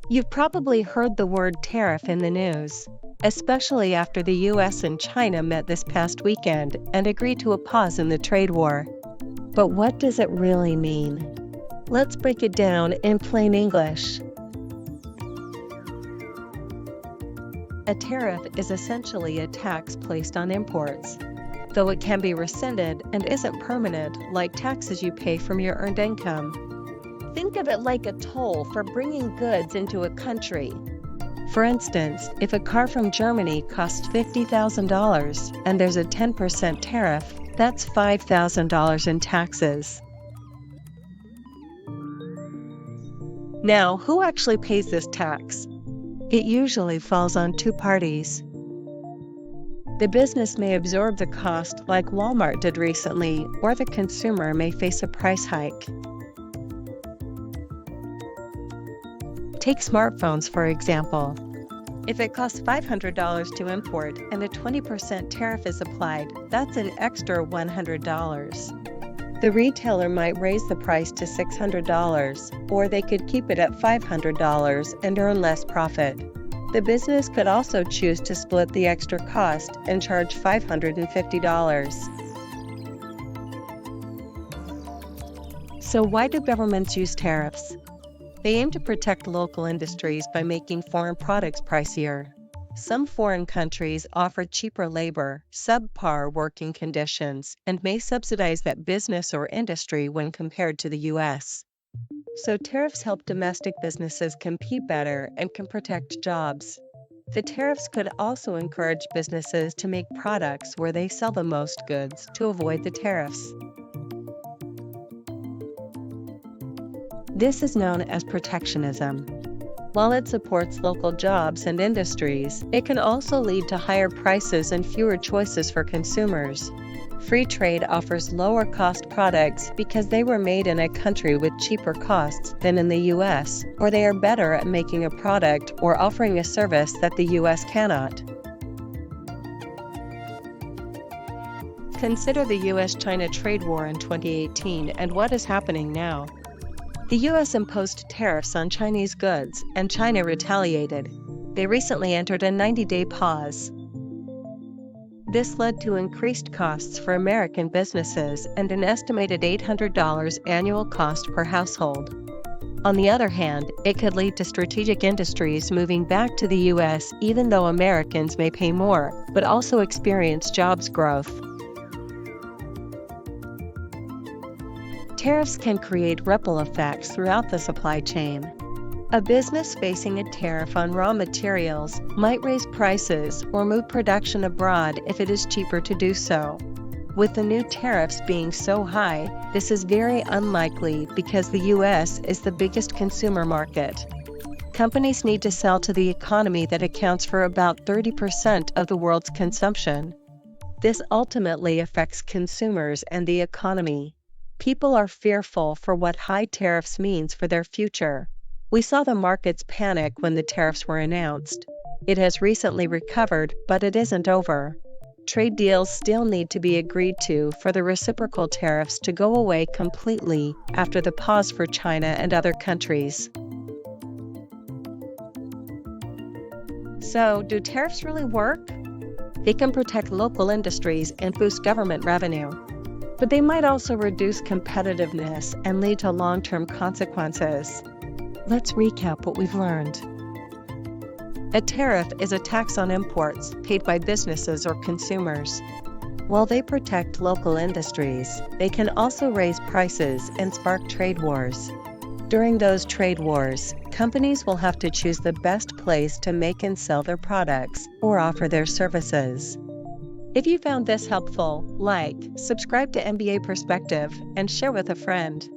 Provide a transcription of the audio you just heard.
You've probably heard the word tariff in the news, especially after the US and China met this past weekend and agreed to a pause in the trade war. But what does it really mean? Let's break it down in plain English. A tariff is essentially a tax placed on imports, though it can be rescinded and isn't permanent like taxes you pay from your earned income. Think of it like a toll for bringing goods into a country. For instance, if a car from Germany costs $50,000 and there's a 10% tariff, that's $5,000 in taxes. Now, who actually pays this tax? It usually falls on two parties. The business may absorb the cost like Walmart did recently, or the consumer may face a price hike. Take smartphones, for example. If it costs $500 to import and a 20% tariff is applied, that's an extra $100. The retailer might raise the price to $600, or they could keep it at $500 and earn less profit. The business could also choose to split the extra cost and charge $550. So why do governments use tariffs? They aim to protect local industries by making foreign products pricier. Some foreign countries offer cheaper labor, subpar working conditions, and may subsidize that business or industry when compared to the US. So tariffs help domestic businesses compete better and can protect jobs. The tariffs could also encourage businesses to make products where they sell the most goods to avoid the tariffs. This is known as protectionism. While it supports local jobs and industries, it can also lead to higher prices and fewer choices for consumers. Free trade offers lower-cost products because they were made in a country with cheaper costs than in the US, or they are better at making a product or offering a service that the US cannot. Consider the US-China trade war in 2018 and what is happening now. The US imposed tariffs on Chinese goods, and China retaliated. They recently entered a 90-day pause. This led to increased costs for American businesses and an estimated $800 annual cost per household. On the other hand, it could lead to strategic industries moving back to the US even though Americans may pay more, but also experience jobs growth. Tariffs can create ripple effects throughout the supply chain. A business facing a tariff on raw materials might raise prices or move production abroad if it is cheaper to do so. With the new tariffs being so high, this is very unlikely because the US is the biggest consumer market. Companies need to sell to the economy that accounts for about 30% of the world's consumption. This ultimately affects consumers and the economy. People are fearful for what high tariffs means for their future. We saw the markets panic when the tariffs were announced. It has recently recovered, but it isn't over. Trade deals still need to be agreed to for the reciprocal tariffs to go away completely after the pause for China and other countries. So, do tariffs really work? They can protect local industries and boost government revenue. But they might also reduce competitiveness and lead to long-term consequences. Let's recap what we've learned. A tariff is a tax on imports paid by businesses or consumers. While they protect local industries, they can also raise prices and spark trade wars. During those trade wars, companies will have to choose the best place to make and sell their products or offer their services. If you found this helpful, subscribe to MBA Perspective, and share with a friend.